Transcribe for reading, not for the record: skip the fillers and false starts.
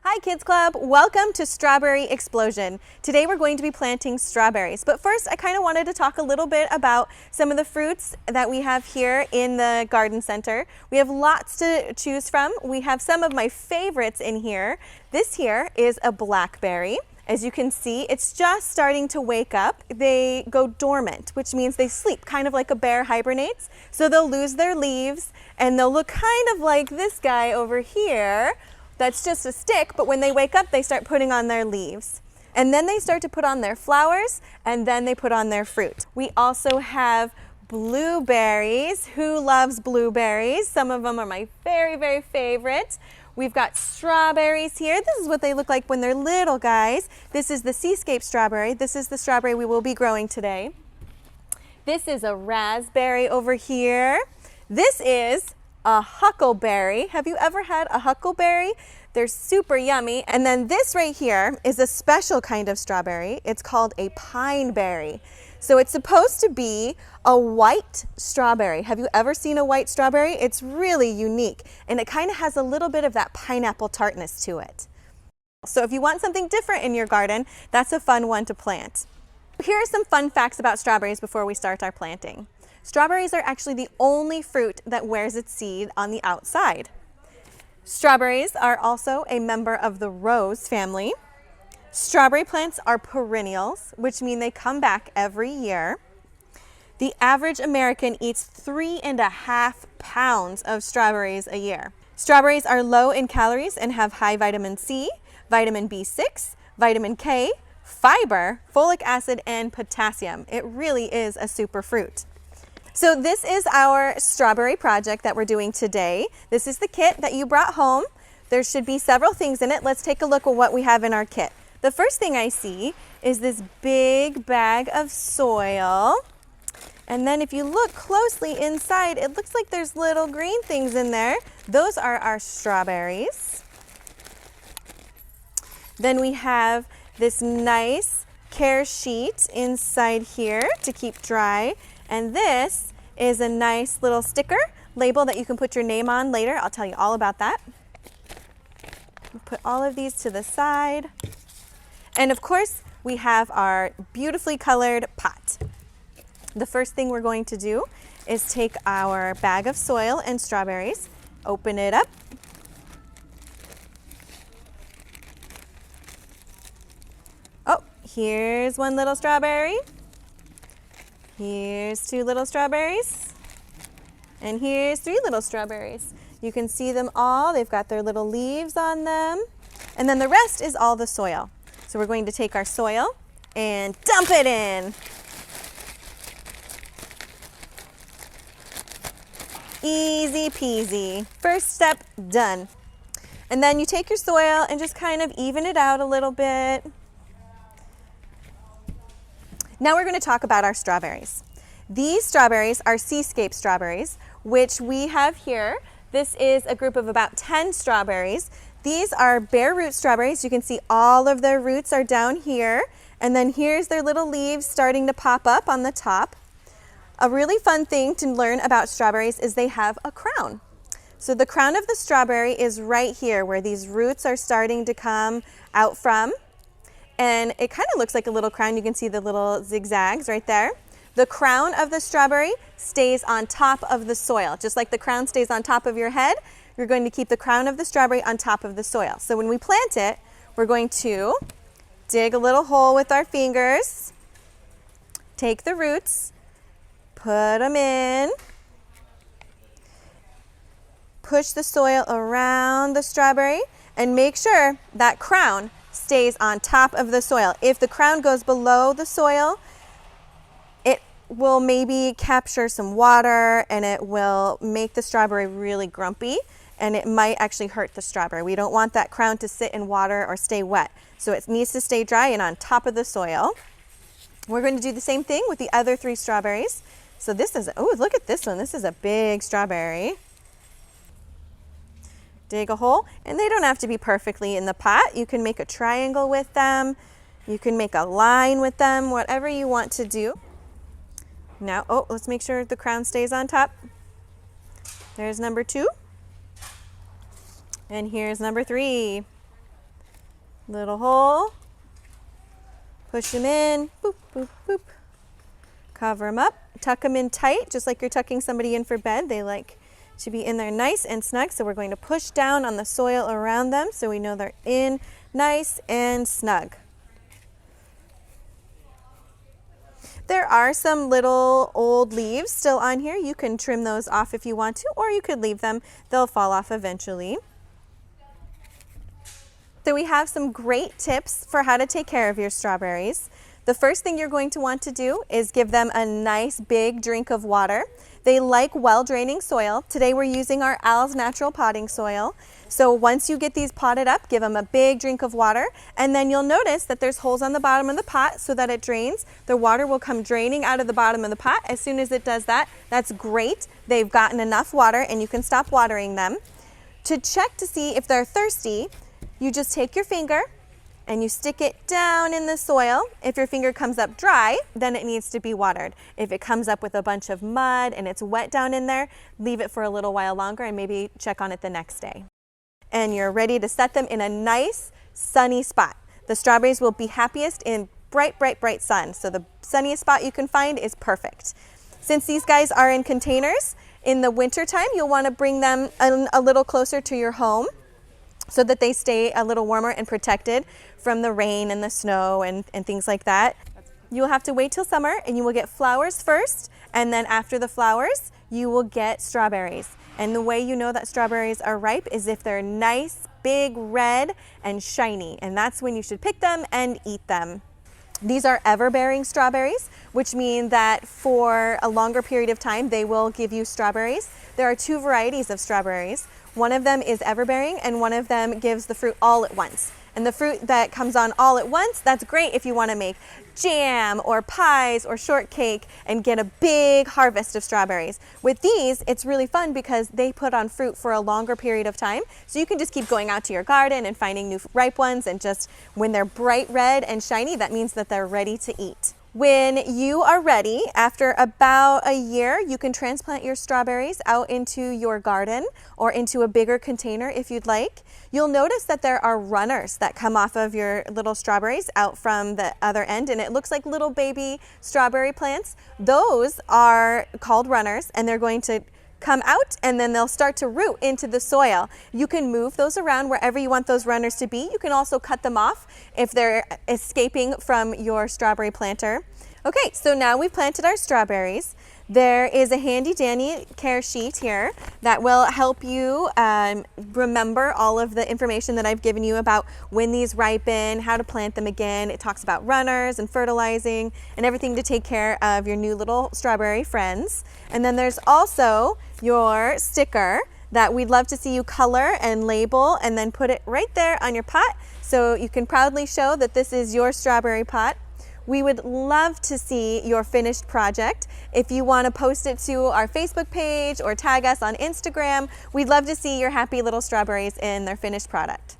Hi Kids Club, welcome to Strawberry Explosion. Today we're going to be planting strawberries, but first I kind of wanted to talk a little bit about some of the fruits that we have here in the garden center. We have lots to choose from. We have some of my favorites in here. This here is a blackberry. As you can see, it's just starting to wake up. They go dormant, which means they sleep, kind of like a bear hibernates. So they'll lose their leaves and they'll look kind of like this guy over here. That's just a stick, but when they wake up, they start putting on their leaves. And then they start to put on their flowers, and then they put on their fruit. We also have blueberries. Who loves blueberries? Some of them are my very, very favorite. We've got strawberries here. This is what they look like when they're little guys. This is the Seascape strawberry. This is the strawberry we will be growing today. This is a raspberry over here. This is a huckleberry. Have you ever had a huckleberry? They're super yummy. And then this right here is a special kind of strawberry. It's called a pine berry. So it's supposed to be a white strawberry. Have you ever seen a white strawberry? It's really unique, and it kind of has a little bit of that pineapple tartness to it. So if you want something different in your garden, that's a fun one to plant. Here are some fun facts about strawberries before we start our planting. Strawberries are actually the only fruit that wears its seed on the outside. Strawberries are also a member of the rose family. Strawberry plants are perennials, which mean they come back every year. The average American eats 3.5 pounds of strawberries a year. Strawberries are low in calories and have high vitamin C, vitamin B6, vitamin K, fiber, folic acid, and potassium. It really is a super fruit. So this is our strawberry project that we're doing today. This is the kit that you brought home. There should be several things in it. Let's take a look at what we have in our kit. The first thing I see is this big bag of soil. And then if you look closely inside, it looks like there's little green things in there. Those are our strawberries. Then we have this nice care sheet inside here to keep dry. And this is a nice little sticker label that you can put your name on later. I'll tell you all about that. We'll put all of these to the side. And of course, we have our beautifully colored pot. The first thing we're going to do is take our bag of soil and strawberries, open it up. Oh, here's one little strawberry. Here's 2 little strawberries, and here's 3 little strawberries. You can see them all. They've got their little leaves on them. And then the rest is all the soil. So we're going to take our soil and dump it in. Easy peasy. First step done. And then you take your soil and just kind of even it out a little bit. Now we're going to talk about our strawberries. These strawberries are Seascape strawberries, which we have here. This is a group of about 10 strawberries. These are bare root strawberries. You can see all of their roots are down here. And then here's their little leaves starting to pop up on the top. A really fun thing to learn about strawberries is they have a crown. So the crown of the strawberry is right here where these roots are starting to come out from. And it kind of looks like a little crown. You can see the little zigzags right there. The crown of the strawberry stays on top of the soil. Just like the crown stays on top of your head, you're going to keep the crown of the strawberry on top of the soil. So when we plant it, we're going to dig a little hole with our fingers, take the roots, put them in, push the soil around the strawberry, and make sure that crown stays on top of the soil. If the crown goes below the soil, it will maybe capture some water and it will make the strawberry really grumpy, and it might actually hurt the strawberry. We don't want that crown to sit in water or stay wet. So it needs to stay dry and on top of the soil. We're going to do the same thing with the other 3 strawberries. So this is, oh, look at this one. This is a big strawberry. Dig a hole, and they don't have to be perfectly in the pot. You can make a triangle with them. You can make a line with them, whatever you want to do. Now, oh, let's make sure the crown stays on top. There's number 2. And here's number 3. Little hole. Push them in. Boop, boop, boop. Cover them up. Tuck them in tight, just like you're tucking somebody in for bed. They like to be in there nice and snug. So we're going to push down on the soil around them so we know they're in nice and snug. There are some little old leaves still on here. You can trim those off if you want to, or you could leave them. They'll fall off eventually. So we have some great tips for how to take care of your strawberries. The first thing you're going to want to do is give them a nice big drink of water. They like well-draining soil. Today we're using our Al's Natural Potting Soil. So once you get these potted up, give them a big drink of water, and then you'll notice that there's holes on the bottom of the pot so that it drains. The water will come draining out of the bottom of the pot. As soon as it does that, that's great. They've gotten enough water and you can stop watering them. To check to see if they're thirsty, you just take your finger and you stick it down in the soil. If your finger comes up dry, then it needs to be watered. If it comes up with a bunch of mud and it's wet down in there, leave it for a little while longer and maybe check on it the next day. And you're ready to set them in a nice sunny spot. The strawberries will be happiest in bright, bright, bright sun. So the sunniest spot you can find is perfect. Since these guys are in containers, in the winter time, you'll want to bring them a little closer to your home so that they stay a little warmer and protected from the rain and the snow and things like that. You will have to wait till summer and you will get flowers first, and then after the flowers, you will get strawberries. And the way you know that strawberries are ripe is if they're nice, big, red, and shiny. And that's when you should pick them and eat them. These are everbearing strawberries, which mean that for a longer period of time, they will give you strawberries. There are two varieties of strawberries. One of them is everbearing and one of them gives the fruit all at once. And the fruit that comes on all at once, that's great if you want to make jam or pies or shortcake and get a big harvest of strawberries. With these, it's really fun because they put on fruit for a longer period of time. So you can just keep going out to your garden and finding new ripe ones, and just when they're bright red and shiny, that means that they're ready to eat. When you are ready, after about a year, you can transplant your strawberries out into your garden or into a bigger container if you'd like. You'll notice that there are runners that come off of your little strawberries out from the other end, and it looks like little baby strawberry plants. Those are called runners, and they're going to come out and then they'll start to root into the soil. You can move those around wherever you want those runners to be. You can also cut them off if they're escaping from your strawberry planter. Okay, so now we've planted our strawberries. There is a handy dandy care sheet here that will help you remember all of the information that I've given you about when these ripen, how to plant them again. It talks about runners and fertilizing and everything to take care of your new little strawberry friends. And then there's also your sticker that we'd love to see you color and label and then put it right there on your pot so you can proudly show that this is your strawberry pot. We would love to see your finished project. If you want to post it to our Facebook page or tag us on Instagram, we'd love to see your happy little strawberries in their finished product.